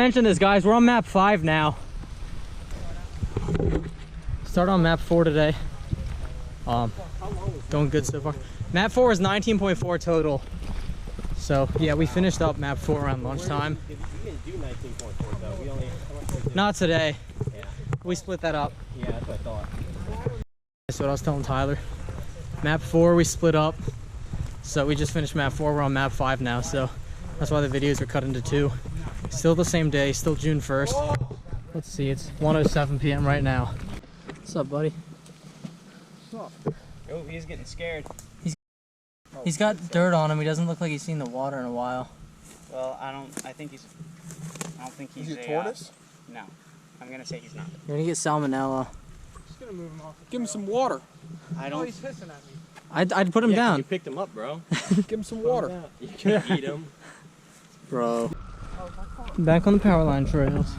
Mention this, guys, we're on map 5 now. Start on map 4 today. Going good so far. Map 4 is 19.4 total. So yeah, we finished up map 4 around lunchtime. We didn't do 19.4 though. We only not today. Yeah. We split that up. Yeah, that's what I thought. That's what I was telling Tyler. Map 4 we split up. So we just finished map 4. We're on map 5 now. So that's why the videos are cut into 2. Still the same day. Still June 1st. Let's see. It's 1:07 p.m. right now. What's up, buddy? What's up? Oh, he's getting scared. He's got dirt on him. He doesn't look like he's seen the water in a while. Well, I don't think he's Is he a tortoise? No. I'm gonna say he's not. You're gonna get salmonella. Just gonna move him off. Give him some water. Oh, he's hissing at me. I'd put him down. You picked him up, bro. Give him some water. You can't eat him. Bro. Back on the power line trails.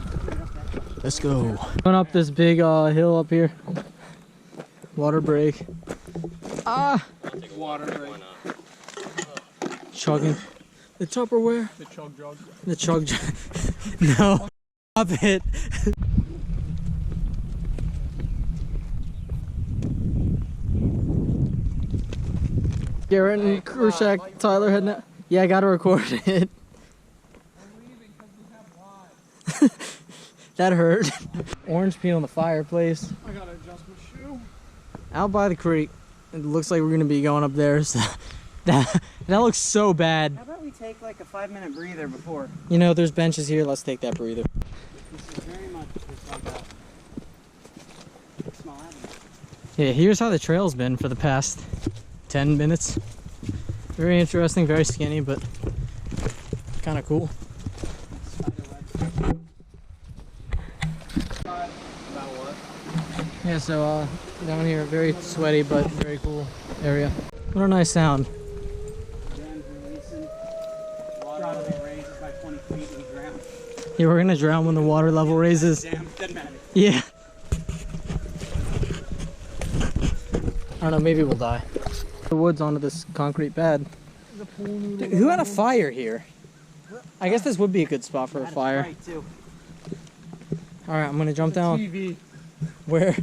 Let's go. Going up this big hill up here. Water break. Ah! I'll take a water break. Chugging. The Tupperware. The chug jug. The chug jug. No. Stop it. Garrett and Krushak, Tyler heading out. Yeah, I gotta record it. That hurt. Orange peel in the fireplace. I gotta adjust my shoe. Out by the creek. It looks like we're gonna be going up there. So that looks so bad. How about we take like a 5-minute breather before? You know, there's benches here. Let's take that breather. This is very much just like a small avenue. Yeah, here's how the trail's been for the past 10 minutes. Very interesting, very skinny, but kind of cool. Yeah, so down here, very sweaty but very cool area. What a nice sound. Dam's releasing. Water level raises by 20 feet and we drown. Yeah, we're gonna drown when the water level raises. Damn, doesn't matter. Yeah. I don't know, maybe we'll die. The woods onto this concrete pad. Dude, who had a fire here? I guess this would be a good spot for a fire. Alright, I'm gonna jump down. TV. Where?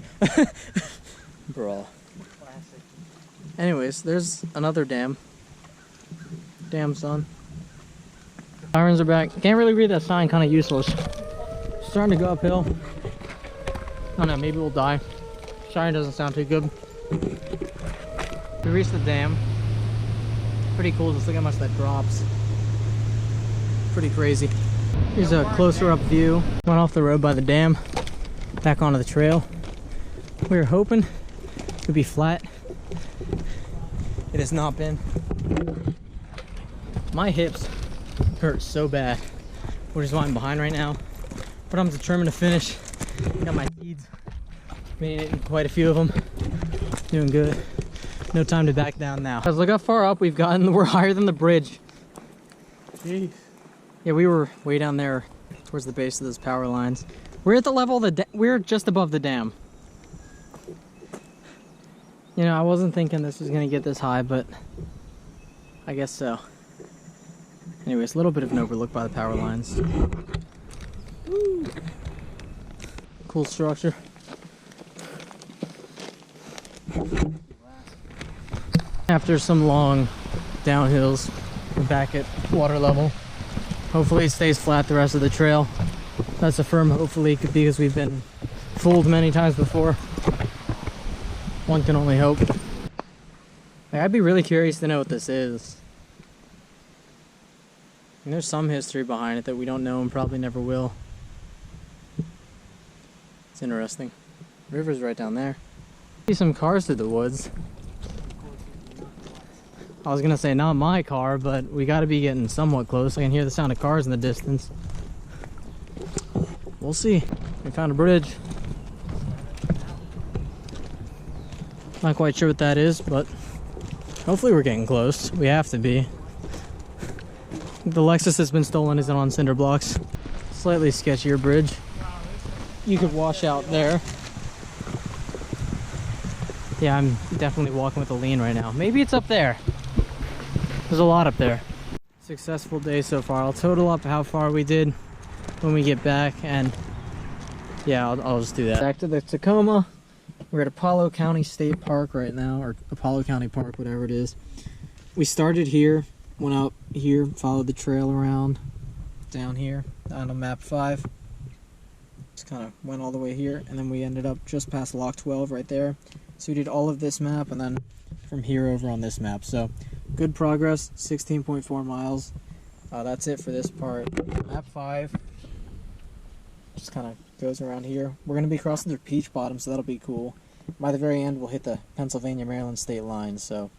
Bro. Anyways, there's another dam. Damn, son. Sirens are back. Can't really read that sign, kind of useless. Starting to go uphill. I don't know, maybe we'll die. Siren doesn't sound too good. We reached the dam. Pretty cool, just look how much that drops. Pretty crazy. Here's a closer up view. Went off the road by the dam. Back onto the trail. We were hoping it would be flat. It has not been. My hips hurt so bad, which is why I'm behind right now. But I'm determined to finish. Got my seeds. Made it in quite a few of them. Doing good. No time to back down now. Guys, look how far up we've gotten. We're higher than the bridge. Jeez. Yeah, we were way down there towards the base of those power lines. We're at the level of the we're just above the dam. You know, I wasn't thinking this was gonna get this high, but I guess so. Anyways, a little bit of an overlook by the power lines. Woo. Cool structure. After some long downhills, we're back at water level. Hopefully it stays flat the rest of the trail. That's a firm hopefully, because we've been fooled many times before. One can only hope. Like, I'd be really curious to know what this is. And there's some history behind it that we don't know and probably never will. It's interesting. River's right down there. See some cars through the woods. I was gonna say not my car, but we gotta be getting somewhat close. I can hear the sound of cars in the distance. We'll see. We found a bridge. Not quite sure what that is, but hopefully we're getting close. We have to be. The Lexus that's been stolen isn't on cinder blocks. Slightly sketchier bridge. You could wash out there. Yeah, I'm definitely walking with a lean right now. Maybe it's up there. There's a lot up there. Successful day so far. I'll total up how far we did. when we get back, and yeah, I'll just do that. Back to the Tacoma. We're at Apollo County State Park right now, or Apollo County Park, whatever it is. We started here, went out here, followed the trail around down here on map 5. Just kind of went all the way here, and then we ended up just past Lock 12 right there. So we did all of this map, and then from here over on this map. So good progress, 16.4 miles. That's it for this part. Map 5 just kind of goes around here. We're going to be crossing through Peach Bottom, so that'll be cool. By the very end, we'll hit the Pennsylvania-Maryland state line, so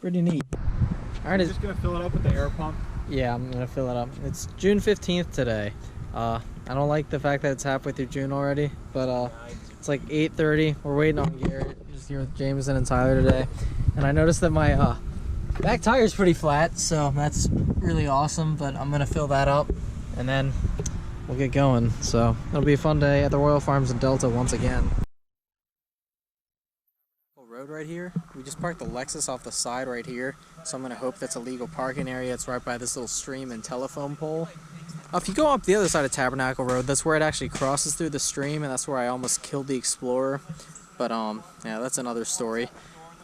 pretty neat. All right, You're just gonna fill it up with the air pump. yeah, I'm going to fill it up. It's June 15th today. I don't like the fact that it's halfway through June already, but it's like 8:30. We're waiting on Garrett. Just here with Jameson and Tyler today. And I noticed that my back tire is pretty flat, so that's really awesome, but I'm going to fill that up, and then we'll get going. So it'll be a fun day at the Royal Farms in Delta once again. Road right here. We just parked the Lexus off the side right here, so I'm going to hope that's a legal parking area. It's right by this little stream and telephone pole. If you go up the other side of Tabernacle Road, that's where it actually crosses through the stream, and that's where I almost killed the Explorer. But yeah, that's another story.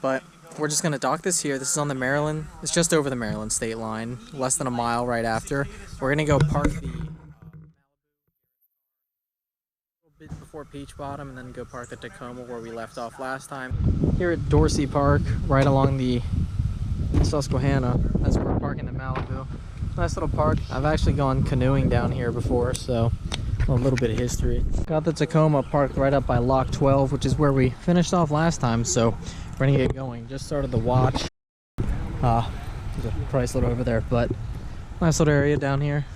But we're just gonna dock this here. This is on the Maryland. It's just over the Maryland state line, less than a mile right after. We're gonna go park the bit before Peach Bottom, and then go park the Tacoma where we left off last time. Here at Dorsey Park, right along the Susquehanna. That's where we're parking the Malibu. Nice little park. I've actually gone canoeing down here before, so a little bit of history. Got the Tacoma parked right up by Lock 12, which is where we finished off last time, so we're gonna get going. Just started the watch. There's a price limit over there, but nice little area down here.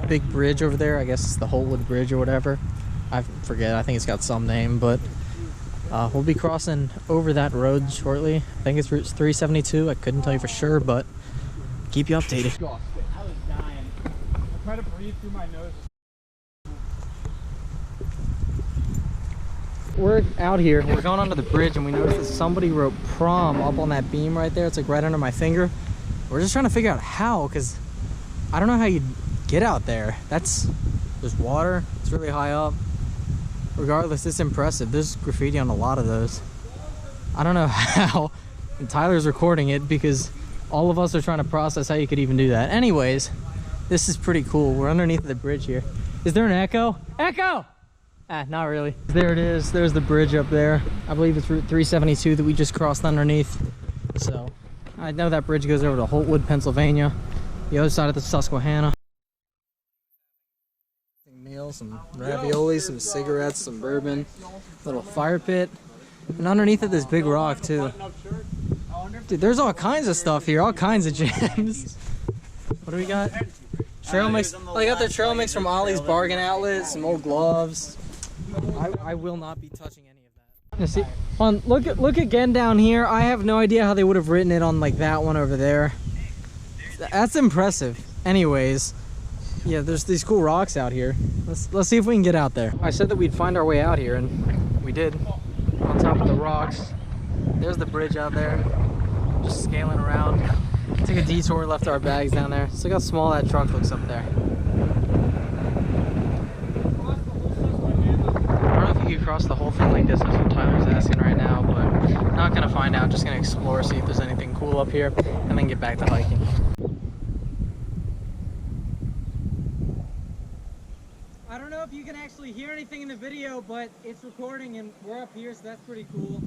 Big bridge over there. I guess it's the Holtwood Bridge or whatever. I forget. I think it's got some name, but we'll be crossing over that road shortly. I think it's Route 372. I couldn't tell you for sure, but keep you updated. I was dying. I tried to breathe through my nose. We're out here, we're going onto the bridge, and we noticed that somebody wrote prom up on that beam right there. It's like right under my finger. We're just trying to figure out how, because I don't know how you get out there. There's water, it's really high up. Regardless, it's impressive. There's graffiti on a lot of those. I don't know how, and Tyler's recording it because all of us are trying to process how you could even do that. Anyways, this is pretty cool. We're underneath the bridge here. Is there an echo? Echo! Ah, not really. There it is. There's the bridge up there. I believe it's Route 372 that we just crossed underneath. So, I know that bridge goes over to Holtwood, Pennsylvania. The other side of the Susquehanna. Meals, some ravioli, some cigarettes, some bourbon. Little fire pit. And underneath it, this big rock, too. Dude, there's all kinds of stuff here. All kinds of jams. What do we got? Trail mix. Oh, they got their trail mix from Ollie's Bargain Outlet. Some old gloves. I will not be touching any of that. See, look again down here. I have no idea how they would have written it on like that one over there. That's impressive. Anyways, yeah, there's these cool rocks out here. Let's see if we can get out there. I said that we'd find our way out here, and we did. On top of the rocks. There's the bridge out there. Just scaling around. Took a detour, left our bags down there. So look how small that truck looks up there. You cross the whole thing like this. That's what Tyler's asking right now, but not gonna find out. Just gonna explore, see if there's anything cool up here, and then get back to hiking. I don't know if you can actually hear anything in the video, but it's recording and we're up here, so that's pretty cool.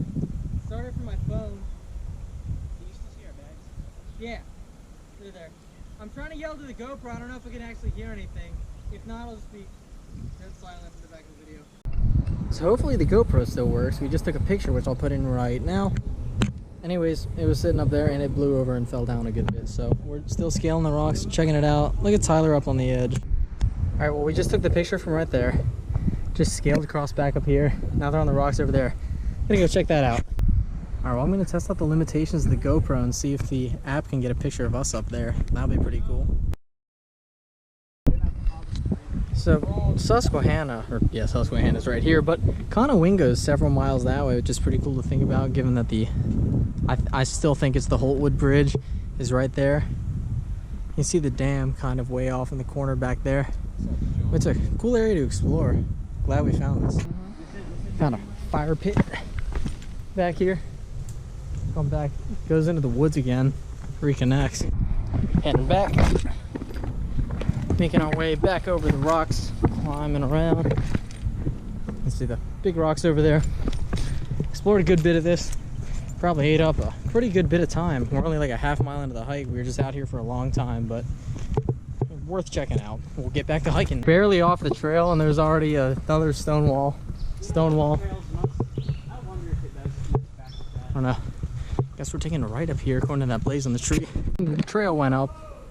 Started from my phone. Can you still see our bags? Yeah, they're there. I'm trying to yell to the GoPro. I don't know if we can actually hear anything. If not, I'll just be dead silent in the back of the video. So hopefully the GoPro still works. We just took a picture, which I'll put in right now. Anyways, it was sitting up there and it blew over and fell down a good bit. So we're still scaling the rocks, checking it out. Look at Tyler up on the edge. All right, well, we just took the picture from right there. Just scaled across back up here. Now they're on the rocks over there. Gonna go check that out. All right, well, I'm gonna test out the limitations of the GoPro and see if the app can get a picture of us up there. That'll be pretty cool. So Susquehanna, or yeah, Susquehanna's right here, but Conowingo's several miles that way, which is pretty cool to think about, given that I still think it's the Holtwood Bridge is right there. You see the dam kind of way off in the corner back there. It's a cool area to explore. Glad we found this. Found a fire pit back here. Going back, goes into the woods again, reconnects. Heading back, making our way back over the rocks, climbing around. You can see the big rocks over there. Explored a good bit of this. Probably ate up a pretty good bit of time. We're only like a half mile into the hike. We were just out here for a long time, but worth checking out. We'll get back to hiking. Barely off the trail, and there's already another stone wall. I don't know. Guess we're taking a right up here according to that blaze on the tree. The trail went up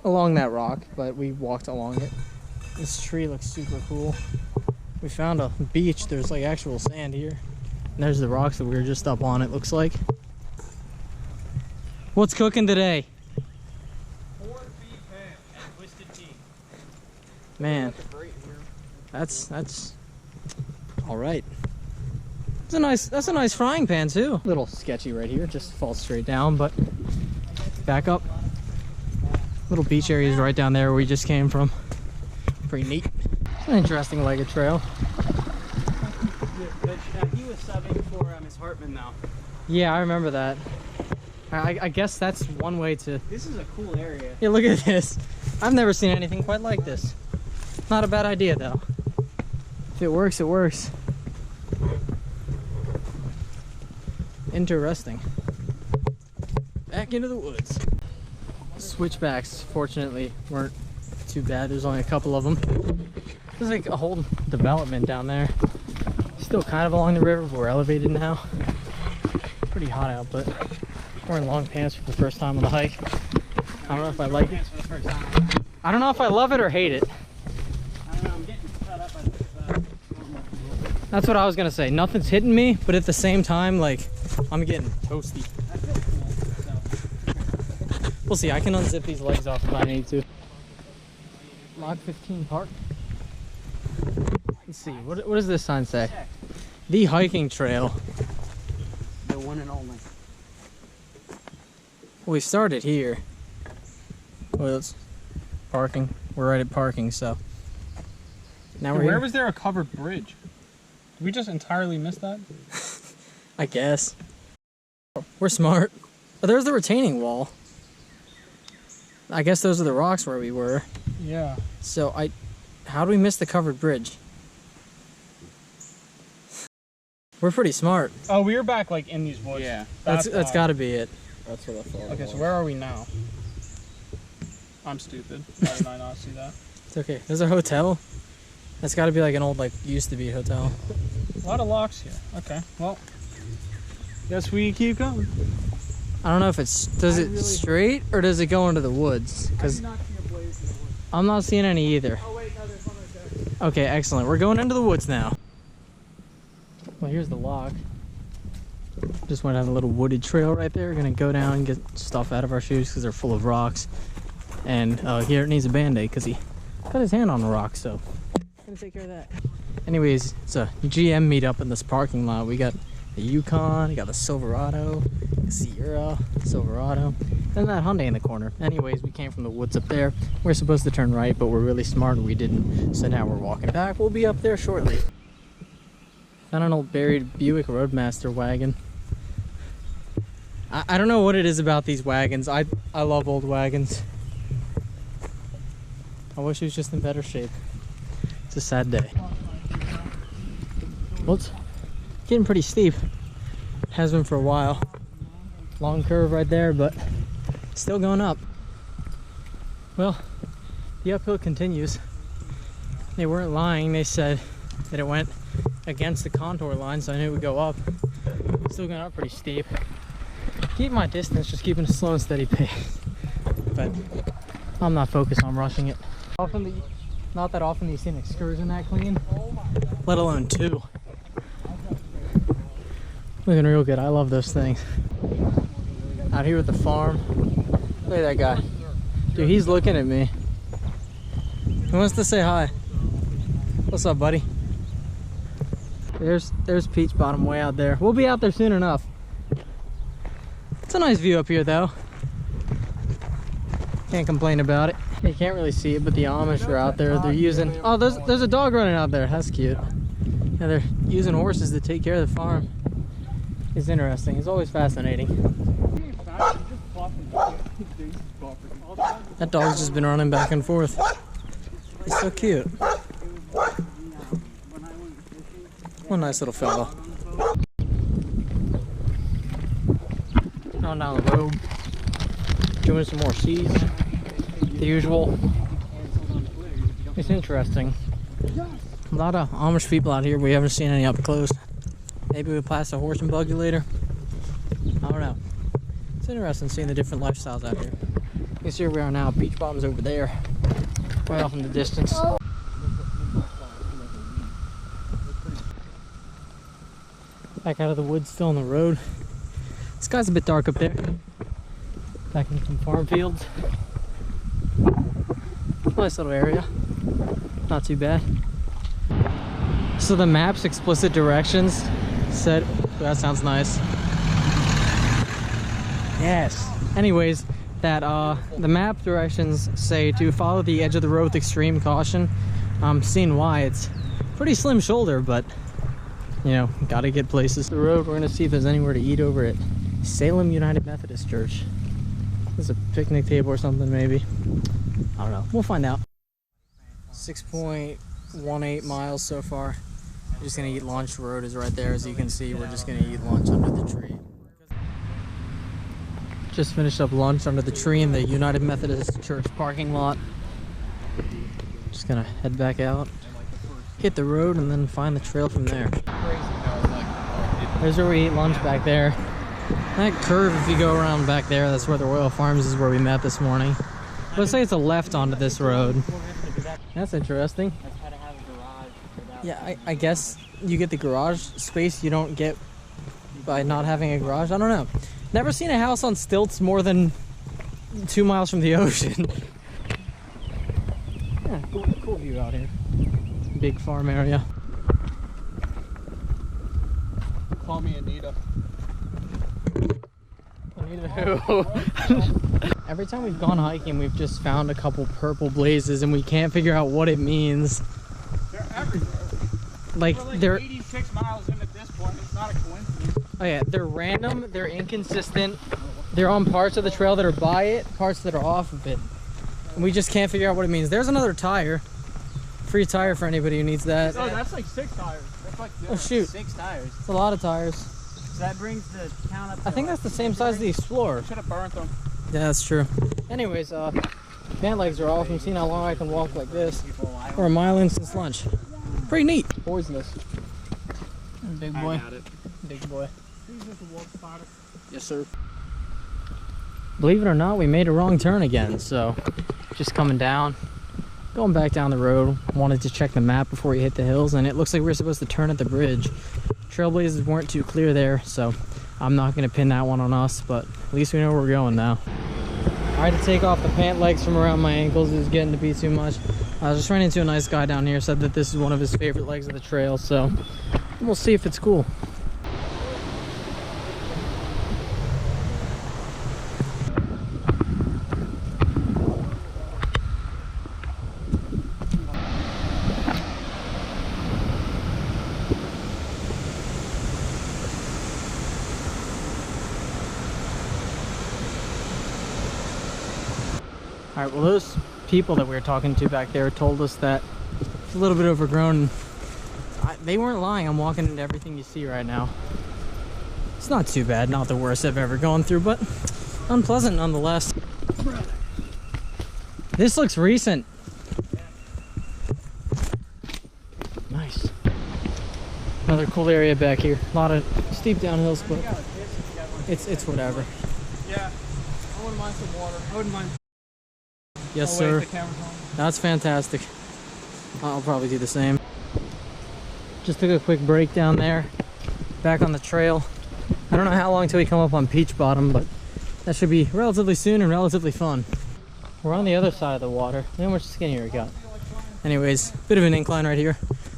along that rock, but we walked along it. This tree looks super cool. We found a beach. There's like actual sand here. And there's the rocks that we were just up on, it looks like. What's cooking today? Corned beef and twisted tea. Man, that's all right. That's a nice frying pan too. A little sketchy right here, just falls straight down, but back up. Little beach areas right down there where we just came from. Pretty neat. It's an interesting legged trail. He was subbing for Miss Hartman now. Yeah, I remember that. I guess that's one way to... This is a cool area. Yeah, look at this. I've never seen anything quite like this. Not a bad idea though. If it works, it works. Interesting. Back into the woods. Switchbacks, fortunately, weren't too bad. There's only a couple of them. There's like a whole development down there. Still kind of along the river, but we're elevated now. Pretty hot out, but wearing long pants for the first time on the hike. I don't know if I like it. I don't know if I love it or hate it. I don't know, I'm getting cut up. That's what I was gonna say. Nothing's hitting me, but at the same time, like, I'm getting toasty. I feel cool, so. We'll see. I can unzip these legs off if I need to. Log 15 Park. Let's see. What does this sign say? The hiking trail. The one and only. Well, we started here. Well, it's parking. We're right at parking, so. Now we're Where here. was there a covered bridge? Did we just entirely miss that? I guess. We're smart. Oh, there's the retaining wall. I guess those are the rocks where we were. Yeah. So how do we miss the covered bridge? We're pretty smart. Oh, we were back like in these woods. Yeah. That's why. gotta be it. That's what I thought. Okay, so where are we now? I'm stupid. How did I not see that? It's okay. There's a hotel. That's gotta be like an old, like, used to be hotel. A lot of locks here. Okay, well, guess we keep going. I don't know if it's, does it straight or does it go into the woods? Because not see a blaze in the woods. I'm not seeing any either. Oh wait, no, there's one right there. Okay, excellent. We're going into the woods now. Well, here's the log. Just went on a little wooded trail right there. We're gonna go down and get stuff out of our shoes because they're full of rocks. And Garrett needs a band-aid because he cut his hand on a rock, so gotta take care of that. Anyways, it's a GM meetup in this parking lot. We got the Yukon, we got the Silverado, the Sierra, Silverado, and that Hyundai in the corner. Anyways, we came from the woods up there. We're supposed to turn right, but we're really smart and we didn't. So now we're walking back. We'll be up there shortly. Found an old buried Buick Roadmaster wagon. I don't know what it is about these wagons. I love old wagons. I wish it was just in better shape. It's a sad day. Well, it's getting pretty steep. Has been for a while. Long curve right there, but still going up. Well, the uphill continues. They weren't lying. They said that it went against the contour line, so I knew it would go up. Still going up pretty steep. Keep my distance, just keeping a slow and steady pace. But I'm not focused on rushing it. Not that often do you see an excursion that clean, let alone two. Looking real good. I love those things. Out here at the farm. Look at that guy. Dude, he's looking at me. He wants to say hi. What's up, buddy? There's Peach Bottom way out there. We'll be out there soon enough. It's a nice view up here though. Can't complain about it. You can't really see it, but the Amish are out there. They're using... Oh, there's a dog running out there. That's cute. Yeah, they're using horses to take care of the farm. It's interesting. It's always fascinating. That dog's just been running back and forth. He's so cute. What a nice little fellow. Going down the road. Doing some more seeds. The usual. It's interesting. A lot of Amish people out here. We haven't seen any up close. Maybe we'll pass a horse and buggy later. I don't know. It's interesting seeing the different lifestyles out here. You can see where we are now. Beach bottom's over there. Way off in the distance. Back out of the woods, still on the road. The sky's a bit dark up there. Back in some farm fields. Nice little area. Not too bad. So the map's explicit directions said, that sounds nice. Yes. Anyways, that the map directions say to follow the edge of the road with extreme caution. I'm seeing why. It's pretty slim shoulder, but you know, gotta get places. The road, we're gonna see if there's anywhere to eat over at Salem United Methodist Church. There's a picnic table or something, maybe. I don't know. We'll find out. 6.18 miles so far. We're just gonna eat lunch. The road is right there, as you can see. We're just gonna eat lunch under the tree. Just finished up lunch under the tree in the United Methodist Church parking lot. Just gonna head back out, hit the road, and then find the trail from there. There's where we eat lunch back there. That curve, if you go around back there, that's where the Royal Farms is, where we met this morning. Let's say it's a left onto this road. That's interesting. Yeah, I guess you get the garage space you don't get by not having a garage. I don't know. Never seen a house on stilts more than 2 miles from the ocean. Yeah, cool view out here. Big farm area. Call me Anita. Anita who? Every time we've gone hiking, we've just found a couple purple blazes and we can't figure out what it means. They're everywhere. Like We're 86 miles in at this point. It's not a coincidence. Oh yeah, they're random, they're inconsistent. They're on parts of the trail that are by it, parts that are off of it. And we just can't figure out what it means. There's another tire. Free tire for anybody who needs that. Oh, that's like 6 tires. That's like Oh shoot. 6 tires. It's a lot of tires. So that brings the count up to I think that's the same size as the Explorer. Should have burnt them. Yeah, that's true. Anyways, pant legs are off. I'm seeing how long I can walk like this. We're a mile in since lunch. Pretty neat. Poisonous. Big boy. Big boy. Yes, sir. Believe it or not, we made a wrong turn again. So, just coming down, going back down the road. Wanted to check the map before we hit the hills, and it looks like we were supposed to turn at the bridge. Trailblazers weren't too clear there, so I'm not going to pin that one on us, but at least we know where we're going now. I had to take off the pant legs from around my ankles. It was getting to be too much. I just ran into a nice guy down here, said that this is one of his favorite legs of the trail, so we'll see if it's cool. Alright, well those people that we were talking to back there told us that it's a little bit overgrown. They weren't lying. I'm walking into everything you see right now. It's not too bad, not the worst I've ever gone through, but unpleasant nonetheless. This looks recent. Nice. Another cool area back here. A lot of steep downhills, but it's whatever. Yeah, I wouldn't mind some water. I wouldn't mind. Yes, sir. That's fantastic. I'll probably do the same. Just took a quick break down there. Back on the trail. I don't know how long till we come up on Peach Bottom, but that should be relatively soon and relatively fun. We're on the other side of the water. Look how much skinnier we got. Anyways, bit of an incline right here.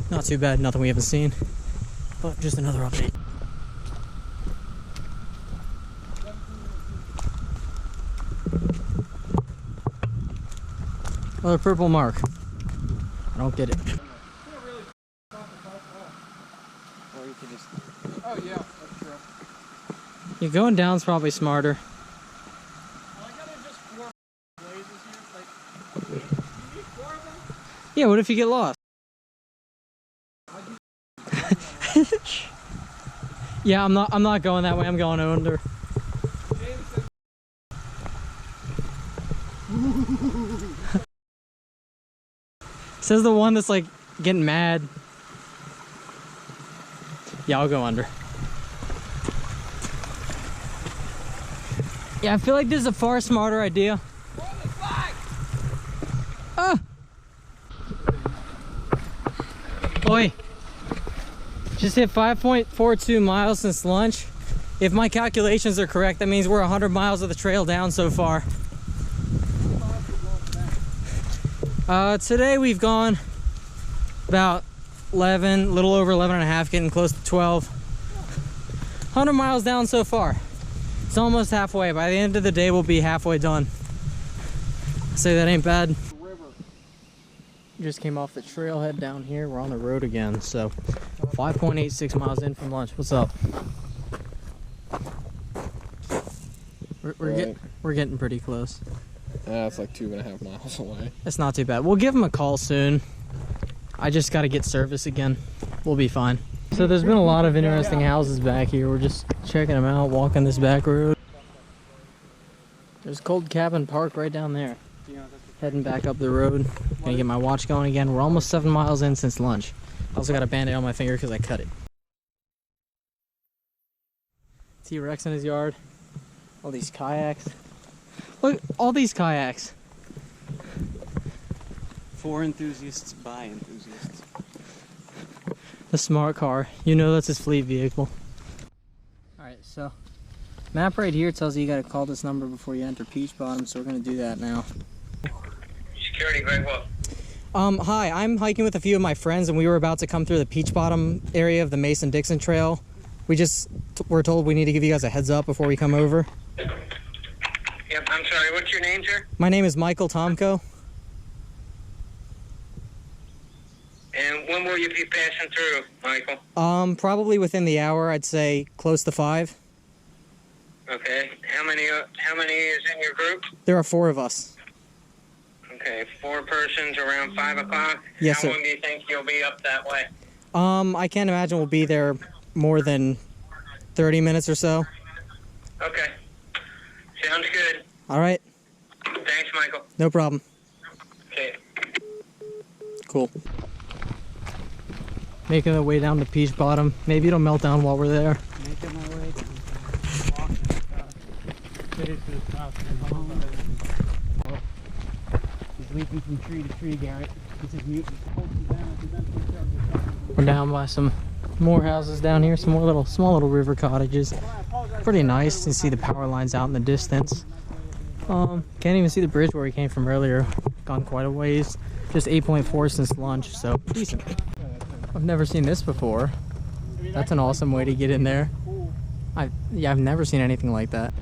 Not too bad, nothing we haven't seen. But just another update. Oh, the purple mark. I don't get it. Or you could just... Oh yeah, that's true. Yeah, going down's probably smarter. I like how there's just 4 blazes here. Like, you need 4 of them? Yeah, what if you get lost? Yeah, I'm not going that way. I'm going under. Says the one that's like getting mad. Yeah, I'll go under. Yeah, I feel like this is a far smarter idea. Ah! Oi! Just hit 5.42 miles since lunch. If my calculations are correct, that means we're 100 miles of the trail down so far. Today we've gone about 11, a little over 11 and a half, getting close to 12. 100 miles down so far. It's almost halfway. By the end of the day, we'll be halfway done. Say that ain't bad. Just came off the trailhead down here. We're on the road again, so 5.86 miles in from lunch. What's up? We're getting pretty close. Yeah, it's like 2.5 miles away. It's not too bad. We'll give them a call soon. I just got to get service again. We'll be fine. So there's been a lot of interesting houses back here. We're just checking them out, walking this back road. There's Cold Cabin Park right down there. Heading back up the road. Gonna get my watch going again. We're almost 7 miles in since lunch. I also got a band-aid on my finger because I cut it. T-Rex in his yard. All these kayaks. Look, all these kayaks. For enthusiasts, by enthusiasts. The smart car. You know that's his fleet vehicle. Alright, so map right here tells you gotta call this number before you enter Peach Bottom, so we're gonna do that now. Security, Greg Wolf. Hi, I'm hiking with a few of my friends and we were about to come through the Peach Bottom area of the Mason-Dixon trail. We just were told we need to give you guys a heads up before we come over. Yep, I'm sorry, what's your name, sir? My name is Michael Tomko. And when will you be passing through, Michael? Probably within the hour, I'd say close to 5. Okay, how many is in your group? There are 4 of us. Okay, 4 persons around 5 o'clock? Yes, sir. How long do you think you'll be up that way? I can't imagine we'll be there more than 30 minutes or so. Okay, sounds good. All right. Thanks, Michael. No problem. Okay. Cool. Making our way down to Peach Bottom. Maybe it'll melt down while we're there. Making my way down. Walking He's leaping from tree to tree, Garrett. He's a mutant. We're down by some more houses down here, some more small little river cottages. Pretty nice to see the power lines out in the distance. Can't even see the bridge where we came from earlier. Gone quite a ways. Just 8.4 since lunch, so decent. I've never seen this before. That's an awesome way to get in there. I've never seen anything like that.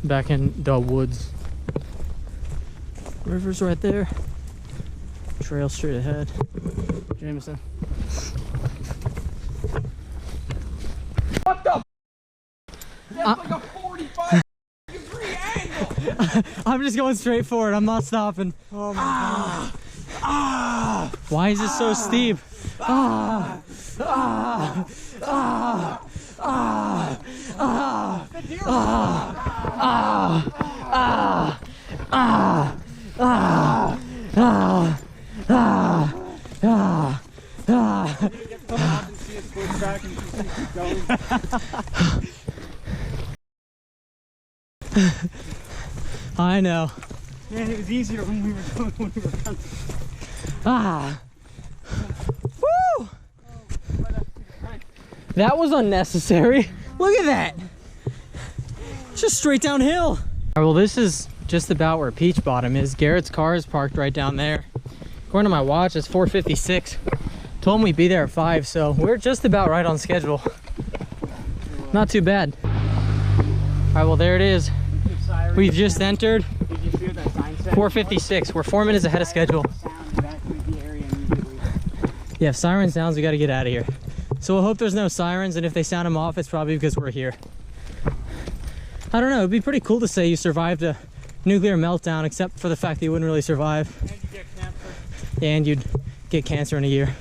Back in the woods. River's right there. Trail straight ahead. Jameson. What the? That's like a 45-degree angle! I'm just going straight forward. I'm not stopping. Oh my God. Why is it so steep? I know. Man, it was easier when we were done. Woo! That was unnecessary. Look at that. Just straight downhill. All right, well, this is just about where Peach Bottom is. Garrett's car is parked right down there. According to my watch, it's 4:56. Told him we'd be there at 5, so we're just about right on schedule. Not too bad. All right, well, there it is. We've just entered. Did you hear that sign 4:56. We're 4 minutes ahead of schedule. Yeah, if siren sounds, we got to get out of here. So we'll hope there's no sirens, and if they sound them off, it's probably because we're here. I don't know, it'd be pretty cool to say you survived a nuclear meltdown, except for the fact that you wouldn't really survive. And you get cancer. And you'd get cancer in a year.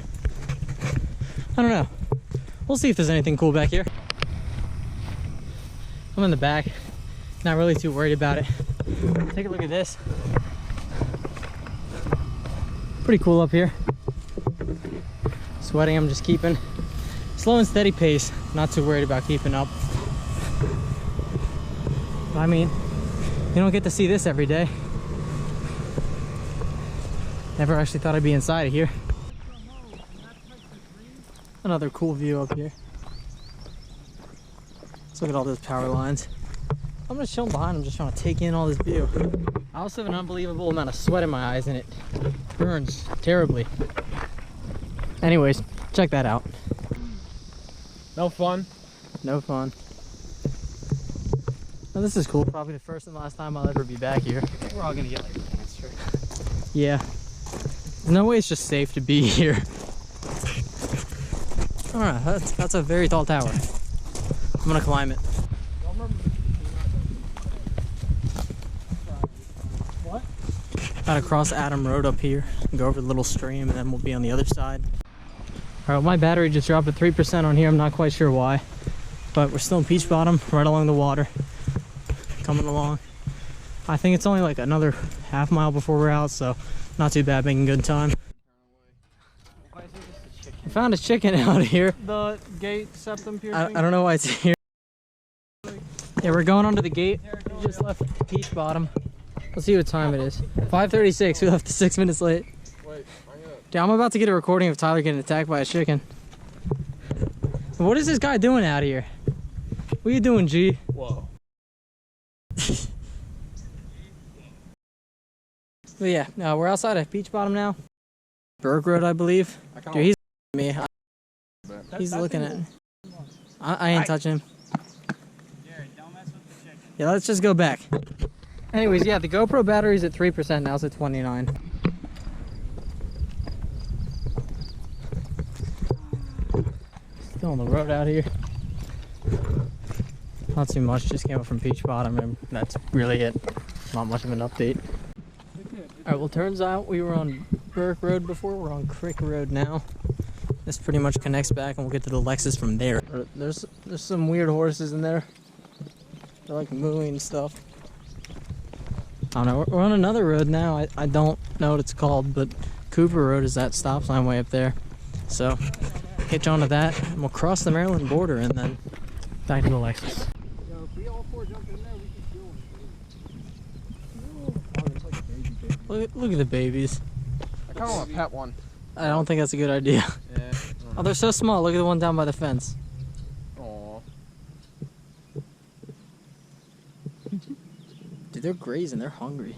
I don't know. We'll see if there's anything cool back here. I'm in the back, not really too worried about it. Take a look at this. Pretty cool up here. Sweating, I'm just keeping slow and steady pace. Not too worried about keeping up. I mean, you don't get to see this every day. Never actually thought I'd be inside of here. Another cool view up here. Let's look at all those power lines. I'm just chilling behind them, just trying to take in all this view. I also have an unbelievable amount of sweat in my eyes and it burns terribly. Anyways, check that out. No fun. No fun. Now this is cool. Probably the first and last time I'll ever be back here. We're all gonna get like cancer. Yeah. There's no way it's just safe to be here. Alright, that's a very tall tower. I'm gonna climb it. What? Gotta cross Adam Road up here and go over the little stream, and then we'll be on the other side. Alright, my battery just dropped at 3% on here. I'm not quite sure why. But we're still in Peach Bottom, right along the water. Coming along. I think it's only like another half mile before we're out, so not too bad, making good time. I found a chicken out here. The gate septum piercing. I don't know why it's here. Yeah, we're going under the gate. We just left Peach Bottom. Let's see what time it is. 5:36. We left 6 minutes late. Wait, Dude, I'm about to get a recording of Tyler getting attacked by a chicken. What is this guy doing out here? What are you doing, G? whoa. But yeah, we're outside of Peach Bottom now. Burke Road, I believe. Dude, he's me. He's looking at. I ain't touching him. Jared, don't mess with the chicken. Yeah, let's just go back. Anyways, yeah, the GoPro battery's at 3%, now it's at 29. Still on the road out here. Not too much, just came up from Peach Bottom and that's really it. Not much of an update. Alright, well, turns out we were on Burke Road before, we're on Crick Road now. This pretty much connects back and we'll get to the Lexus from there. There's some weird horses in there. They're like mooing and stuff. I don't know, we're on another road now. I don't know what it's called, but Cooper Road is that stop sign way up there. So, hitch onto that and we'll cross the Maryland border and then back to the Lexus. Yo, if we all four jump in there, we can kill him. Look at the babies. I kind of want to pet one. I don't think that's a good idea. Yeah. Oh, they're so small. Look at the one down by the fence. Aw. Dude, they're grazing. They're hungry.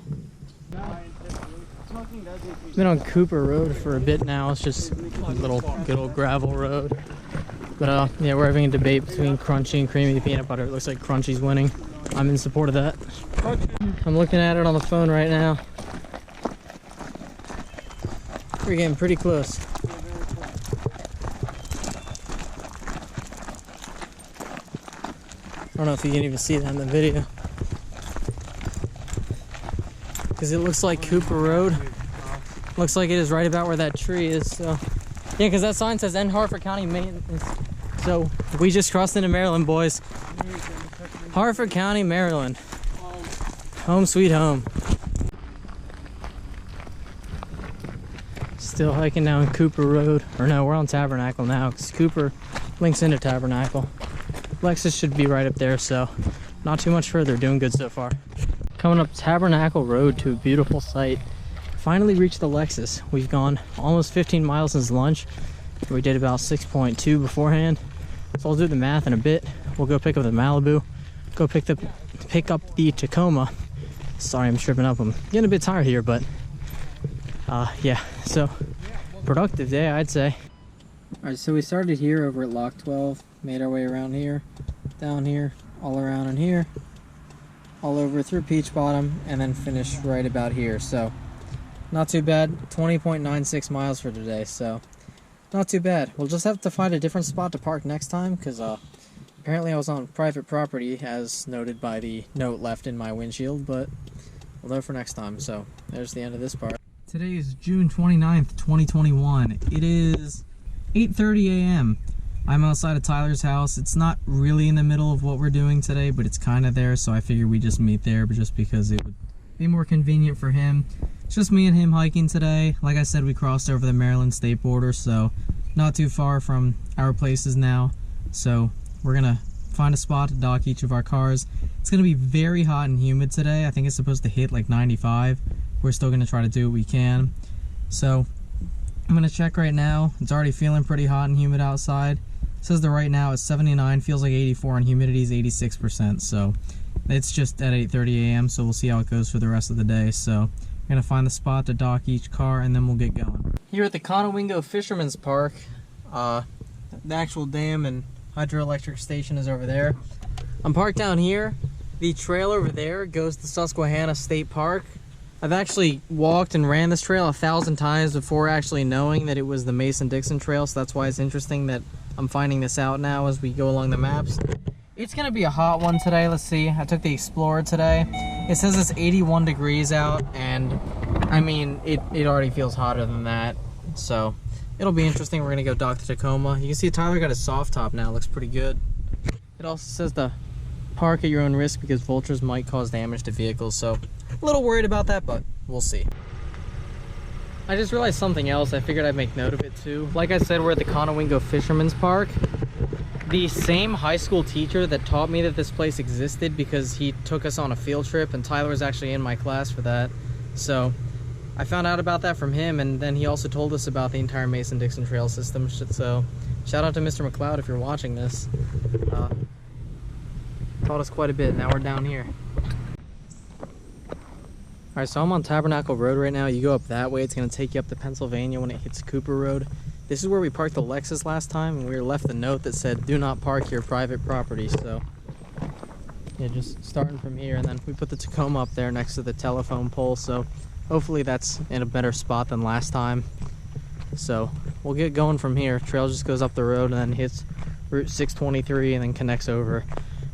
Smoking does make me Been on Cooper Road for a bit now. It's just a little good old gravel road. But yeah, we're having a debate between Crunchy and Creamy Peanut Butter. It looks like Crunchy's winning. I'm in support of that. I'm looking at it on the phone right now. We're getting pretty close. I don't know if you can even see that in the video. Because it looks like Cooper Road. Looks like it is right about where that tree is. So yeah, because that sign says end Harford County maintenance. So we just crossed into Maryland, boys. Harford County, Maryland. Home sweet home. Still hiking down Cooper Road. Or no, we're on Tabernacle now because Cooper links into Tabernacle. Lexus should be right up there, so not too much further. Doing good so far. Coming up Tabernacle Road to a beautiful site. Finally reached the Lexus. We've gone almost 15 miles since lunch. We did about 6.2 beforehand. So I'll do the math in a bit. We'll go pick up the Malibu. Go pick up the Tacoma. Sorry, I'm tripping up. I'm getting a bit tired here, but yeah. So productive day, I'd say. All right, so we started here over at Lock 12. Made our way around here, down here, all around in here, all over through Peach Bottom, and then finish right about here. So not too bad. 20.96 miles for today, so not too bad. We'll just have to find a different spot to park next time, because apparently I was on private property, as noted by the note left in my windshield, but we'll know for next time. So there's the end of this part. Today is June 29th, 2021. It is 8:30 a.m. I'm outside of Tyler's house. It's not really in the middle of what we're doing today, but it's kind of there, so I figured we just meet there, but just because it would be more convenient for him. It's just me and him hiking today. Like I said, we crossed over the Maryland state border, so not too far from our places now. So we're gonna find a spot to dock each of our cars. It's gonna be very hot and humid today. I think it's supposed to hit like 95. We're still gonna try to do what we can. So I'm gonna check right now. It's already feeling pretty hot and humid outside. It says that right now it's 79, feels like 84, and humidity is 86%. So it's just at 8:30 a.m. So we'll see how it goes for the rest of the day. So we're gonna find the spot to dock each car, and then we'll get going. Here at the Conowingo Fisherman's Park, the actual dam and hydroelectric station is over there. I'm parked down here. The trail over there goes to Susquehanna State Park. I've actually walked and ran this trail 1,000 times before actually knowing that it was the Mason-Dixon trail, so that's why it's interesting that I'm finding this out now as we go along the maps. It's gonna be a hot one today. Let's see. I took the Explorer today. It says it's 81 degrees out, and I mean, it already feels hotter than that. So it'll be interesting. We're gonna go dock the Tacoma. You can see Tyler got a soft top now. It looks pretty good. It also says to park at your own risk because vultures might cause damage to vehicles. So a little worried about that, but we'll see. I just realized something else. I figured I'd make note of it too. Like I said, we're at the Conowingo Fisherman's Park. The same high school teacher that taught me that this place existed, because he took us on a field trip, and Tyler was actually in my class for that. So I found out about that from him, and then he also told us about the entire Mason-Dixon trail system. So shout out to Mr. McLeod if you're watching this. Taught us quite a bit. Now we're down here. Alright, so I'm on Tabernacle Road right now. You go up that way, it's going to take you up to Pennsylvania when it hits Cooper Road. This is where we parked the Lexus last time, and we were left a note that said, do not park your private property. So yeah, just starting from here, and then we put the Tacoma up there next to the telephone pole, so hopefully that's in a better spot than last time. So we'll get going from here. Trail just goes up the road and then hits Route 623 and then connects over.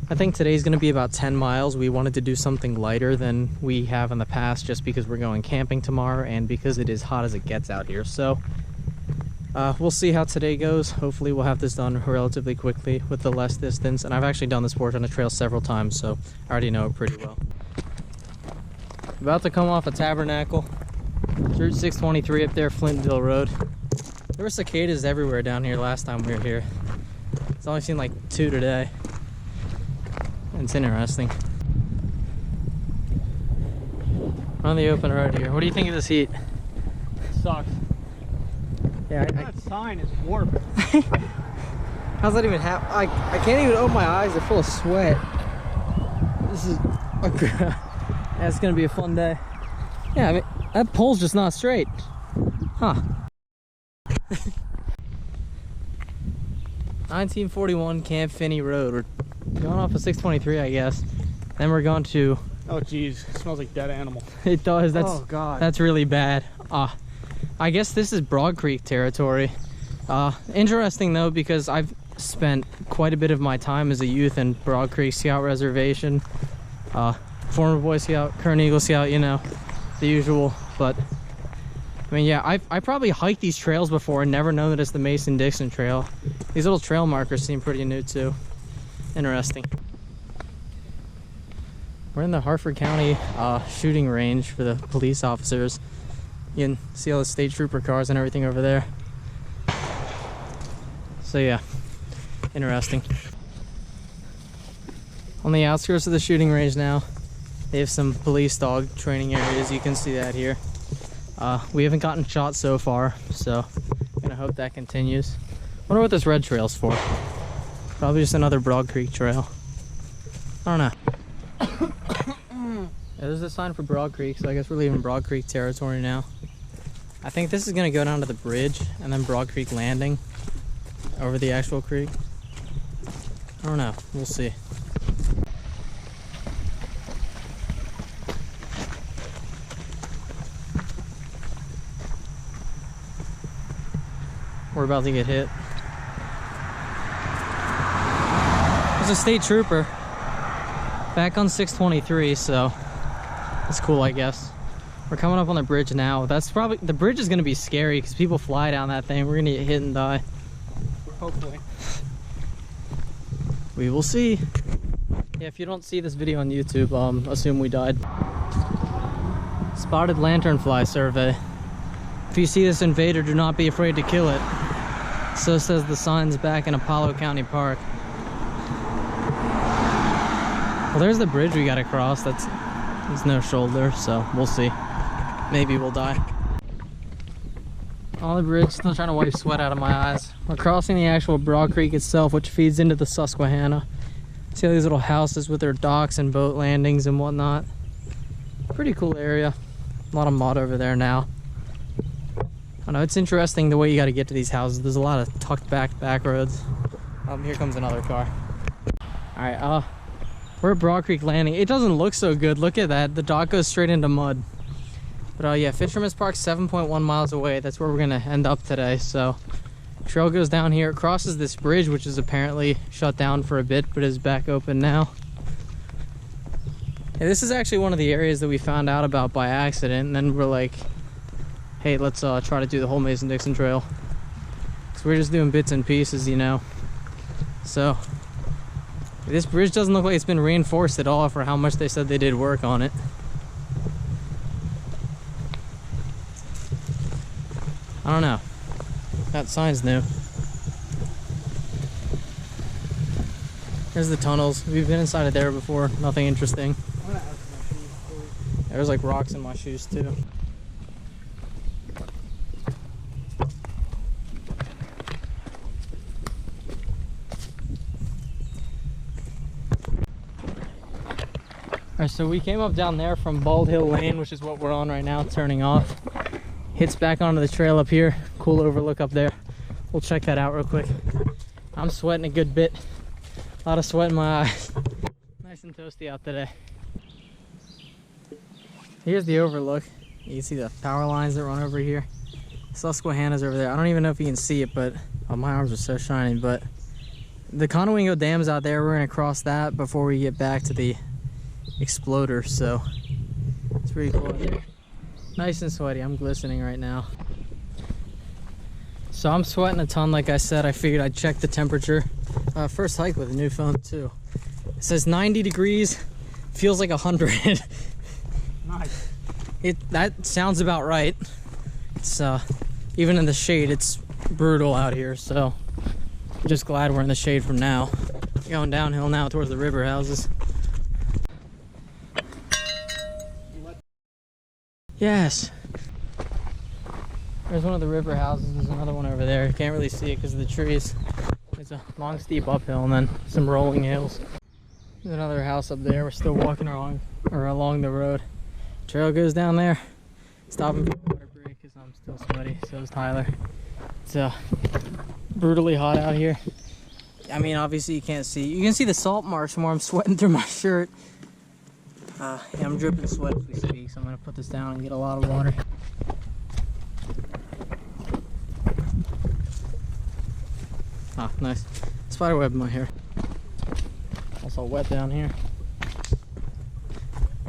I think today's going to be about 10 miles. We wanted to do something lighter than we have in the past, just because we're going camping tomorrow and because it is hot as it gets out here. So we'll see how today goes. Hopefully we'll have this done relatively quickly with the less distance. And I've actually done this portion of the trail several times, so I already know it pretty well. About to come off of Tabernacle. It's Route 623 up there, Flintville Road. There were cicadas everywhere down here last time we were here. It's only seen like 2 today. It's interesting. We're on the open road here. What do you think of this heat? Sucks. Yeah, That sign is warped. how's that even happen? I can't even open my eyes. They're full of sweat. This is... That's gonna be a fun day. Yeah, I mean, that pole's just not straight. Huh. 1941 Camp Finney Road. We're going off of 623, I guess. Then we're going to... Oh geez, it smells like dead animal. It does. That's, oh god. That's really bad. I guess this is Broad Creek territory. Interesting though, because I've spent quite a bit of my time as a youth in Broad Creek Scout Reservation. Former Boy Scout, current Eagle Scout, you know, the usual. But I mean, yeah, I probably hiked these trails before and never known that it's the Mason-Dixon trail. These little trail markers seem pretty new too. Interesting. We're in the Harford County shooting range for the police officers. You can see all the state trooper cars and everything over there. So yeah, interesting. On the outskirts of the shooting range now, they have some police dog training areas. You can see that here. We haven't gotten shot so far, so I'm gonna hope that continues. Wonder what this red trail's for. Probably just another Broad Creek trail. I don't know. Yeah, there's a sign for Broad Creek, so I guess we're leaving Broad Creek territory now. I think this is gonna go down to the bridge and then Broad Creek Landing over the actual creek. I don't know, we'll see. we're about to get hit. There's a state trooper back on 623, so that's cool, I guess. We're coming up on the bridge now. That's probably, the bridge is gonna be scary because people fly down that thing. We're gonna get hit and die. Hopefully. We will see. Yeah, if you don't see this video on YouTube, assume we died. Spotted lanternfly survey. If you see this invader, do not be afraid to kill it. So says the signs back in Apollo County Park. Well, there's the bridge we gotta cross. There's no shoulder, so we'll see. Maybe we'll die. On the bridge, still trying to wipe sweat out of my eyes. We're crossing the actual Broad Creek itself, which feeds into the Susquehanna. See all these little houses with their docks and boat landings and whatnot. Pretty cool area. A lot of mud over there now. I know, it's interesting the way you got to get to these houses. There's a lot of tucked back roads. Here comes another car. All right, we're at Broad Creek Landing. It doesn't look so good. Look at that. The dock goes straight into mud. But yeah, Fisherman's Park's 7.1 miles away. That's where we're gonna end up today. So trail goes down here, crosses this bridge, which is apparently shut down for a bit, but is back open now. Yeah, this is actually one of the areas that we found out about by accident, and then we're like, hey, let's try to do the whole Mason-Dixon trail. So we're just doing bits and pieces, you know. So this bridge doesn't look like it's been reinforced at all for how much they said they did work on it. I don't know. That sign's new. There's the tunnels. We've been inside of there before. Nothing interesting. There's like rocks in my shoes too. Alright, so we came up down there from Bald Hill Lane, which is what we're on right now, turning off. Hits back onto the trail up here. Cool overlook up there. We'll check that out real quick. I'm sweating a good bit. A lot of sweat in my eyes. Nice and toasty out today. Here's the overlook. You can see the power lines that run over here. Susquehanna's over there. I don't even know if you can see it, but oh, my arms are so shiny. But the Conowingo Dam's out there. We're gonna cross that before we get back to the exploder. So it's pretty cool out there. Nice and sweaty. I'm glistening right now. So I'm sweating a ton, like I said. I figured I'd check the temperature. First hike with a new phone too. It says 90 degrees. Feels like 100. Nice. That sounds about right. It's even in the shade, it's brutal out here. So I'm just glad we're in the shade from now. Going downhill now towards the river houses. Yes. There's one of the river houses. There's another one over there. You can't really see it because of the trees. It's a long, steep uphill and then some rolling hills. There's another house up there. We're still walking along the road. Trail goes down there. Stopping for a water break because I'm still sweaty. So is Tyler. It's brutally hot out here. I mean, obviously you can't see. You can see the salt marks from where I'm sweating through my shirt. Yeah, I'm dripping sweat as we speak, so I'm gonna put this down and get a lot of water. Ah, nice. Spider web in my hair. Also wet down here.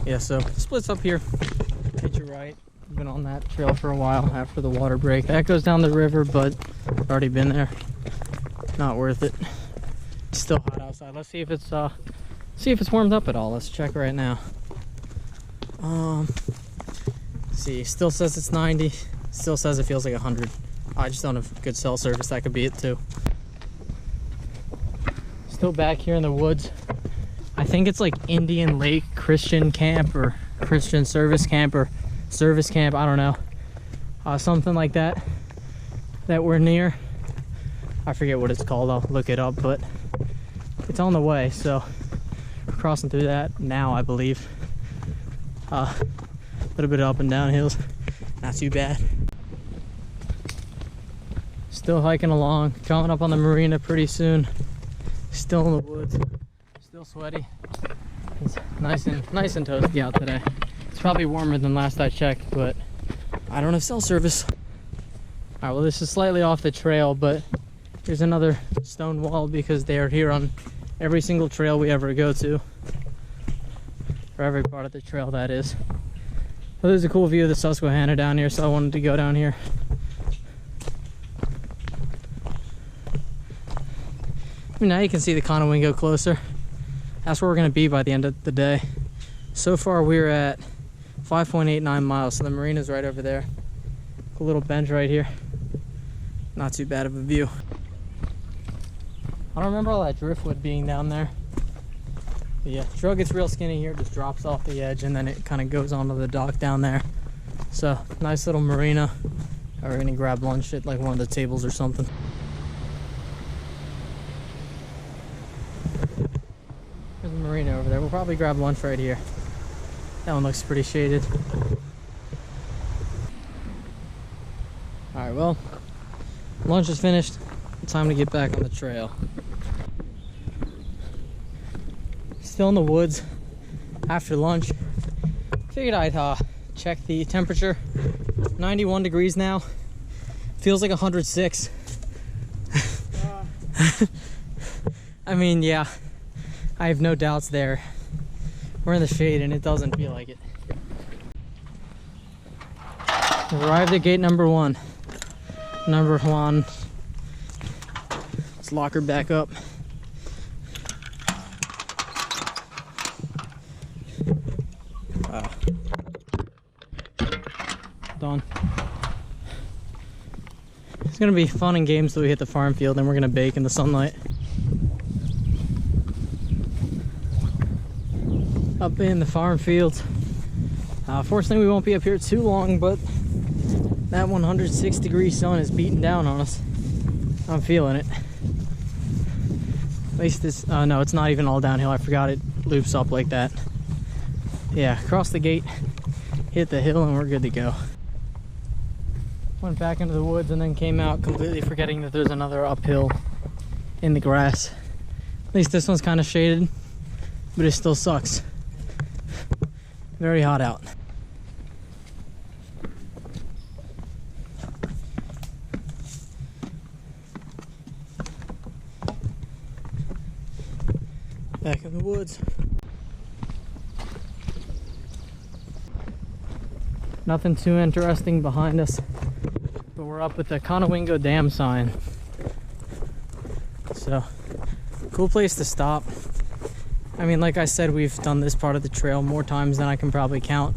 Yeah, so splits up here. Hit your right. I've been on that trail for a while after the water break. That goes down the river, but I've already been there. Not worth it. It's still hot outside. Let's see if it's warmed up at all. Let's check right now. See, still says it's 90. Still says it feels like 100. I just don't have good cell service. That could be it too. Still back here in the woods. I think it's like Indian Lake Christian Camp or Christian Service Camp or Service Camp. I don't know. Something like that we're near. I forget what it's called. I'll look it up, but it's on the way. So we're crossing through that now, I believe. A little bit up and down hills. Not too bad. Still hiking along. Coming up on the marina pretty soon. Still in the woods. Still sweaty. It's nice and toasty out today. It's probably warmer than last I checked, but I don't have cell service. Alright, well this is slightly off the trail, but there's another stone wall because they are here on every single trail we ever go to. For every part of the trail, that is. Well, there's a cool view of the Susquehanna down here, so I wanted to go down here. I mean, now you can see the Conowingo closer. That's where we're going to be by the end of the day. So far we're at 5.89 miles, so the marina's right over there. A little bench right here. Not too bad of a view. I don't remember all that driftwood being down there. But yeah, trail gets real skinny here, it just drops off the edge and then it kind of goes onto the dock down there. So, nice little marina. We're gonna grab lunch at like one of the tables or something. There's a marina over there. We'll probably grab lunch right here. That one looks pretty shaded. Alright, well, lunch is finished. Time to get back on the trail. Still in the woods after lunch. Figured I'd check the temperature. 91 degrees now. Feels like 106. I mean, yeah, I have no doubts there. We're in the shade and it doesn't feel like it. Arrived at gate number one. Let's lock her back up. Done. It's gonna be fun and games till we hit the farm field, and we're gonna bake in the sunlight. Up in the farm field. Fortunately, we won't be up here too long, but that 106-degree sun is beating down on us. I'm feeling it. At least this, no, it's not even all downhill. I forgot it loops up like that. Yeah, cross the gate, hit the hill, and we're good to go. Went back into the woods and then came out completely forgetting that there's another uphill in the grass. At least this one's kind of shaded, but it still sucks. Very hot out. Back in the woods. Nothing too interesting behind us, but we're up at the Conowingo Dam sign. So, cool place to stop. I mean, like I said, we've done this part of the trail more times than I can probably count.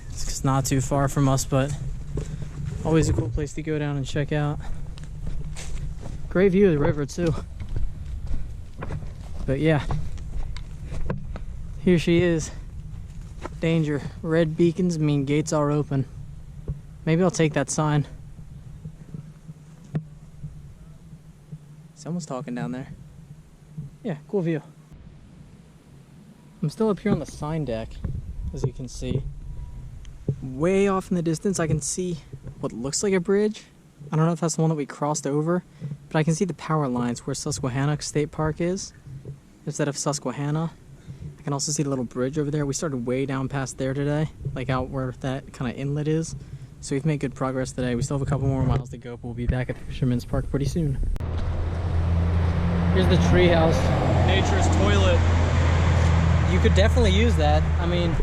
It's not too far from us, but always a cool place to go down and check out. Great view of the river too. But yeah, here she is. Danger. Red beacons mean gates are open. Maybe I'll take that sign. Someone's talking down there. Yeah, cool view. I'm still up here on the sign deck, as you can see. Way off in the distance, I can see what looks like a bridge. I don't know if that's the one that we crossed over, but I can see the power lines where Susquehanna State Park is, instead of Susquehanna. I can also see the little bridge over there. We started way down past there today, like out where that kind of inlet is. So we've made good progress today. We still have a couple more miles to go, but we'll be back at the Fisherman's Park pretty soon. Here's the treehouse. Nature's toilet. You could definitely use that. I mean,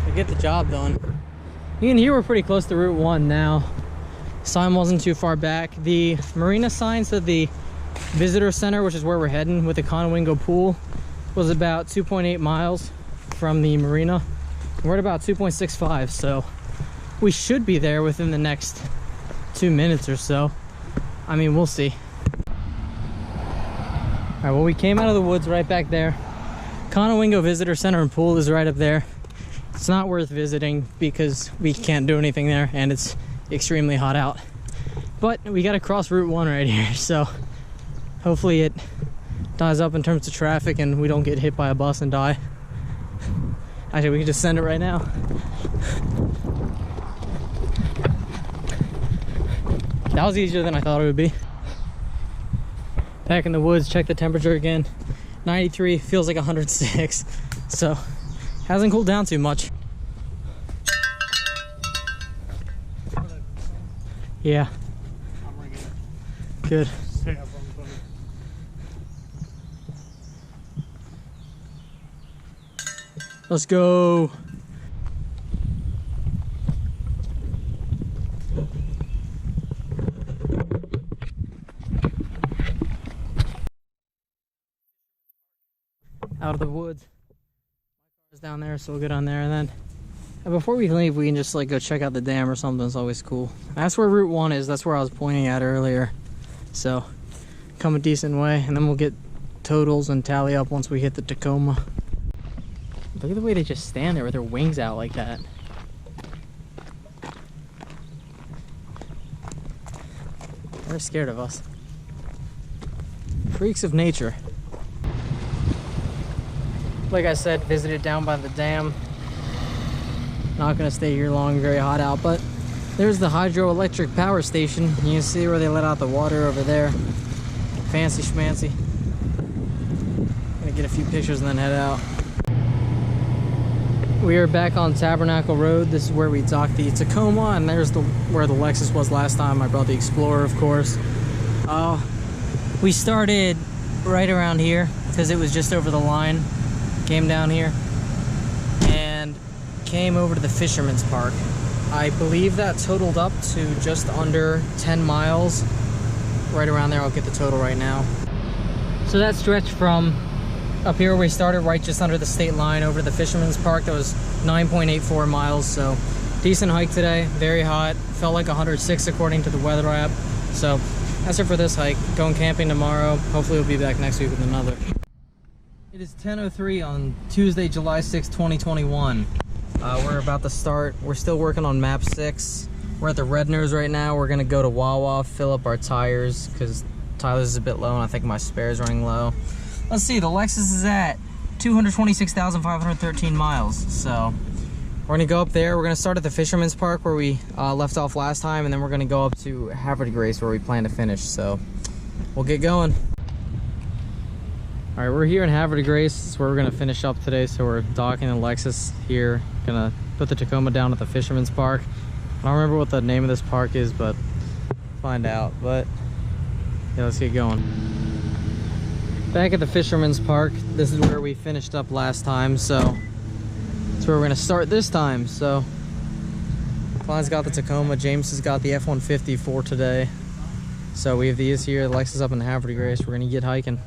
to get the job done. You can hear we're pretty close to Route 1 now. Sign wasn't too far back. The marina sign said the visitor center, which is where we're heading with the Conowingo pool, was about 2.8 miles from the marina. We're at about 2.65, so we should be there within the next 2 minutes or so. I mean, we'll see. All right, well, we came out of the woods right back there. Conowingo Visitor Center and Pool is right up there. It's not worth visiting because we can't do anything there and it's extremely hot out. But we gotta cross Route 1 right here, so hopefully it dies up in terms of traffic and we don't get hit by a bus and die. Actually, we can just send it right now. That was easier than I thought it would be. Back in the woods, check the temperature again. 93, feels like 106. So, hasn't cooled down too much. Yeah. Good. Stay up on the boat. Let's go. Out of the woods. My car's down there, so we'll get on there, and then before we leave, we can just like go check out the dam or something. It's always cool. That's where Route 1 is. That's where I was pointing at earlier. So come a decent way, and then we'll get totals and tally up once we hit the Tacoma. Look at the way they just stand there with their wings out like that. They're scared of us. Freaks of nature. Like I said, visited down by the dam. Not gonna stay here long, very hot out, but there's the hydroelectric power station. You can see where they let out the water over there. Fancy schmancy. Gonna get a few pictures and then head out. We are back on Tabernacle Road. This is where we docked the Tacoma, and there's where the Lexus was last time. I brought the Explorer, of course. We started right around here because it was just over the line. Came down here and came over to the Fisherman's Park. I believe that totaled up to just under 10 miles. Right around there. I'll get the total right now. So that stretch from up here where we started, right just under the state line, over to the Fisherman's Park, that was 9.84 miles. So decent hike today. Very hot. Felt like 106 according to the weather app. So that's it for this hike. Going camping tomorrow. Hopefully we'll be back next week with another. It is 10:03 on Tuesday, July 6, 2021. We're about to start. We're still working on map 6. We're at the Redners right now. We're gonna go to Wawa, fill up our tires because Tyler's is a bit low and I think my spare is running low. Let's see, the Lexus is at 226,513 miles. So we're gonna go up there. We're gonna start at the Fisherman's Park where we left off last time, and then we're gonna go up to Havre de Grace where we plan to finish. So we'll get going. All right, we're here in Havre de Grace. This is where we're gonna finish up today. So we're docking the Lexus here. Gonna put the Tacoma down at the Fisherman's Park. I don't remember what the name of this park is, but find out. But yeah, let's get going. Back at the Fisherman's Park, this is where we finished up last time, so that's where we're gonna start this time. So Klein's got the Tacoma, James has got the F-150 for today. So we have these here. Lexus up in Havre de Grace. We're gonna get hiking.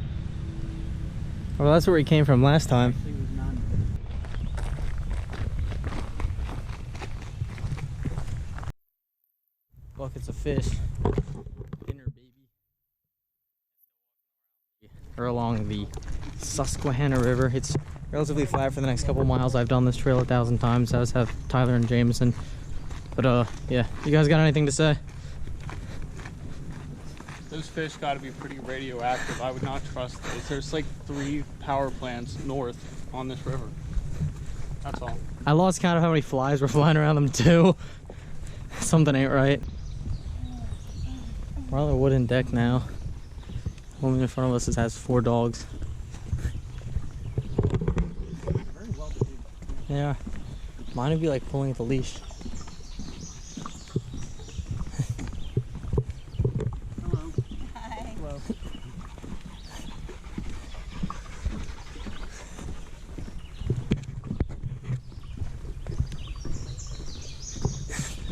Well, that's where we came from last time. Buckets of fish. Dinner, baby. We're along the Susquehanna River. It's relatively flat for the next couple miles. I've done this trail 1,000 times, as have Tyler and Jameson. But yeah, you guys got anything to say? Those fish got to be pretty radioactive. I would not trust those. There's like 3 power plants north on this river. That's all. I lost count of how many flies were flying around them too. Something ain't right. We're on the wooden deck now. The woman in front of us has 4 dogs. Very well behaved. Yeah. Mine would be like pulling at the leash. Hello. Hi. Hello.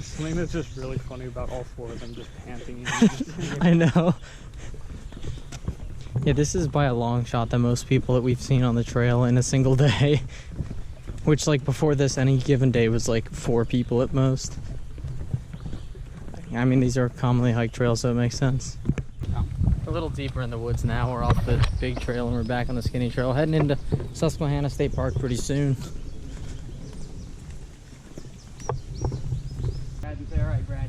Something that's just really funny about all 4 of them just panting. I know. Yeah, this is by a long shot the most people that we've seen on the trail in a single day. Which, like, before this, any given day was like 4 people at most. I mean, these are commonly hiked trails, so it makes sense. We're a little deeper in the woods now. We're off the big trail and we're back on the skinny trail. Heading into Susquehanna State Park pretty soon. Alright, Brad.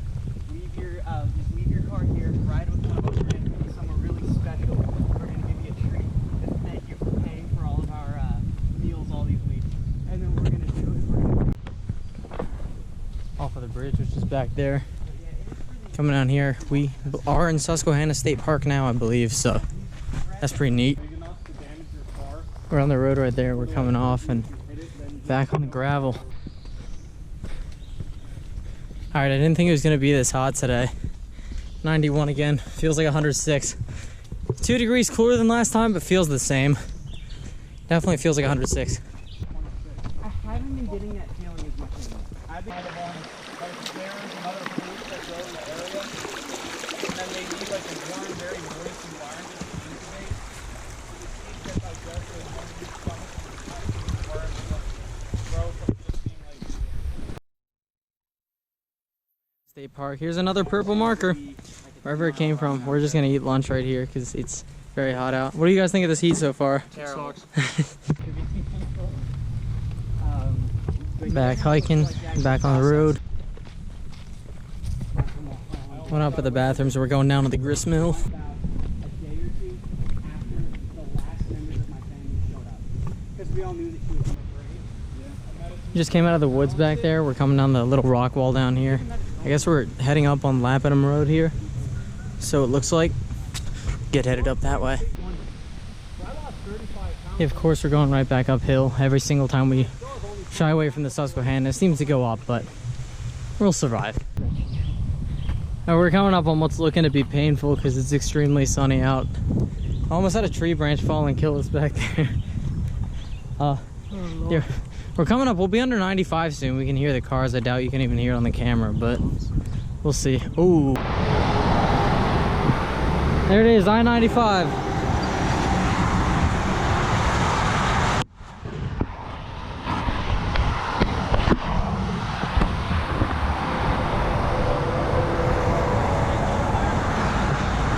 Just leave your car here. Ride with one of us. We're going to do somewhere really special. We're going to give you a treat. And thank you for paying for all of our meals all these weeks. And then what we're going to do is we're going to... Off of the bridge, which is back there. Coming down here. We are in Susquehanna State Park now, I believe, so that's pretty neat. We're on the road right there. We're coming off and back on the gravel. Alright, I didn't think it was going to be this hot today. 91 again. Feels like 106. 2 degrees cooler than last time, but feels the same. Definitely feels like 106. I haven't been getting that feeling as much anymore. I've been there's another fruit that grow in the area, and then they need like a warm, very moist environment to incubate. The seeds that digest those hungry stomachs and worms that grow from just being like. State Park. Here's another purple marker. Wherever it came from. We're just gonna eat lunch right here because it's very hot out. What do you guys think of this heat so far? Terrible. Back hiking, back on the road. Went up at the bathroom, so we're going down to the grist mill. Just came out of the woods back there. We're coming down the little rock wall down here. I guess we're heading up on Lapham Road here. So it looks like. Get headed up that way. Yeah, of course we're going right back uphill. Every single time we shy away from the Susquehanna, it seems to go up, but we'll survive. Now we're coming up on what's looking to be painful because it's extremely sunny out. Almost had a tree branch fall and kill us back there. Yeah, we're coming up. We'll be under 95 soon. We can hear the cars. I doubt you can even hear it on the camera, but we'll see. Ooh. There it is, I-95.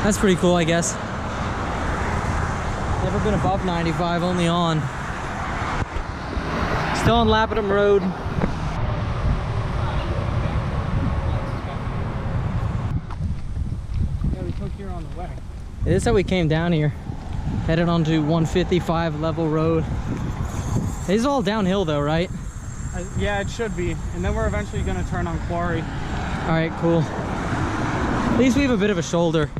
That's pretty cool, I guess. Never been above 95, only on. Still on Lapham Road. Yeah, we took here on the way. This is how we came down here. Headed onto 155 level road. This is all downhill though, right? Yeah, it should be. And then we're eventually going to turn on Quarry. All right, cool. At least we have a bit of a shoulder.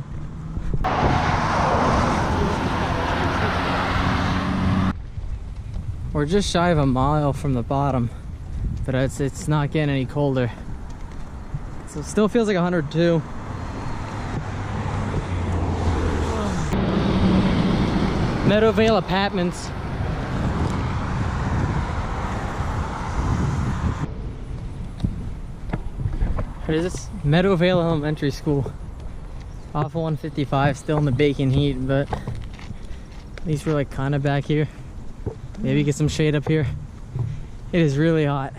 We're just shy of a mile from the bottom, but it's not getting any colder. So it still feels like 102. Meadowvale Apartments. What is this? Meadowvale Elementary School. Off 155, still in the baking heat, but at least we're like kind of back here. Maybe get some shade up here. It is really hot.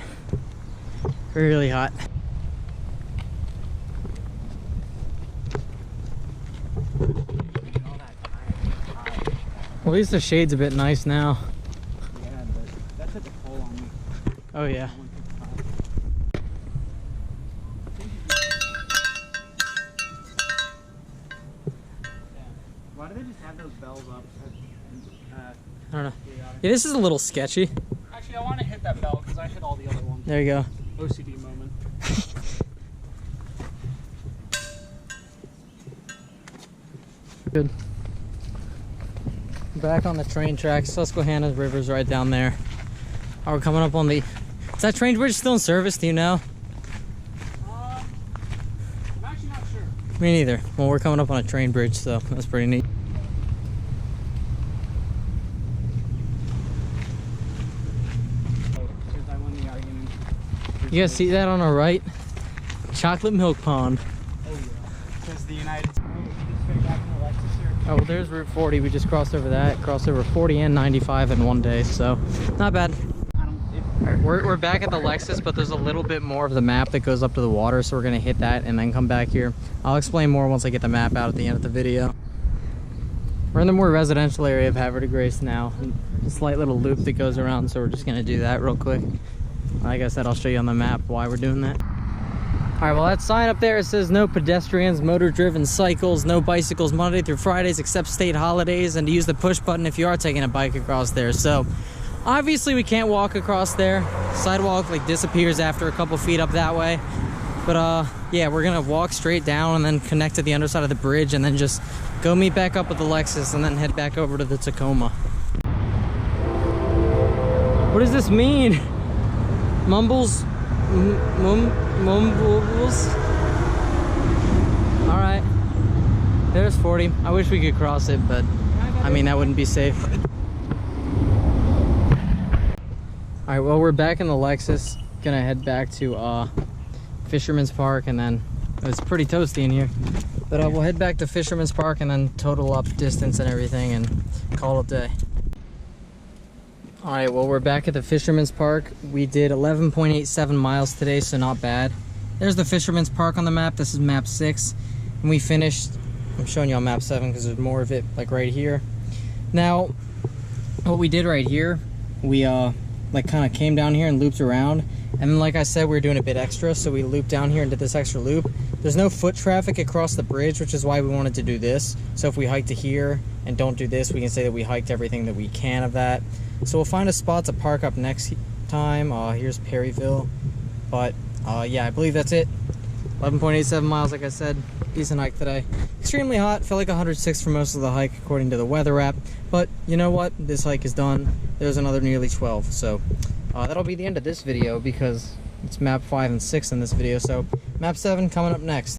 Really hot. Well, at least the shade's a bit nice now. Yeah, but that took a toll on me. Oh yeah. Why do they just have those bells up? I don't know. Yeah, this is a little sketchy. Actually, I want to hit that bell because I hit all the other ones. There you go. OCD moment. Good. Back on the train tracks. Susquehanna River's right down there. We're coming up on the... Is that train bridge still in service? Do you know? I'm actually not sure. Me neither. Well, we're coming up on a train bridge, so that's pretty neat. You guys see that on our right? Chocolate milk pond. Oh yeah. Because the United States. Straight back in the Lexus here. Oh, well, there's Route 40. We just crossed over that. Crossed over 40 and 95 in one day, so not bad. All right, we're back at the Lexus, but there's a little bit more of the map that goes up to the water, so we're gonna hit that and then come back here. I'll explain more once I get the map out at the end of the video. We're in the more residential area of Havre de Grace now. A slight little loop that goes around, so we're just gonna do that real quick. Like I said, I'll show you on the map why we're doing that. All right, well, that sign up there, it says no pedestrians, motor-driven cycles, no bicycles Monday through Fridays except state holidays, and to use the push button if you are taking a bike across there. So obviously we can't walk across there. Sidewalk like disappears after a couple feet up that way. But yeah, we're gonna walk straight down and then connect to the underside of the bridge and then just go meet back up with the Lexus and then head back over to the Tacoma. What does this mean? Mumbles? Mumbles? All right. There's 40. I wish we could cross it, but I mean, that wouldn't be safe. Alright, well, we're back in the Lexus. Gonna head back to Fisherman's Park, and then it's pretty toasty in here. But we'll head back to Fisherman's Park and then total up distance and everything and call it a day. Alright, well, we're back at the Fisherman's Park. We did 11.87 miles today, so not bad. There's the Fisherman's Park on the map. This is map 6. And we finished, I'm showing you on map 7 because there's more of it like right here. Now, what we did right here, we like kind of came down here and looped around. And then, like I said, we were doing a bit extra, so we looped down here and did this extra loop. There's no foot traffic across the bridge, which is why we wanted to do this. So if we hike to here and don't do this, we can say that we hiked everything that we can of that. So we'll find a spot to park up next time. Here's Perryville. But yeah, I believe that's it. 11.87 miles, like I said. Decent hike today. Extremely hot. Felt like 106 for most of the hike, according to the weather app. But you know what? This hike is done. There's another nearly 12. So that'll be the end of this video because it's map 5 and 6 in this video. So map 7 coming up next.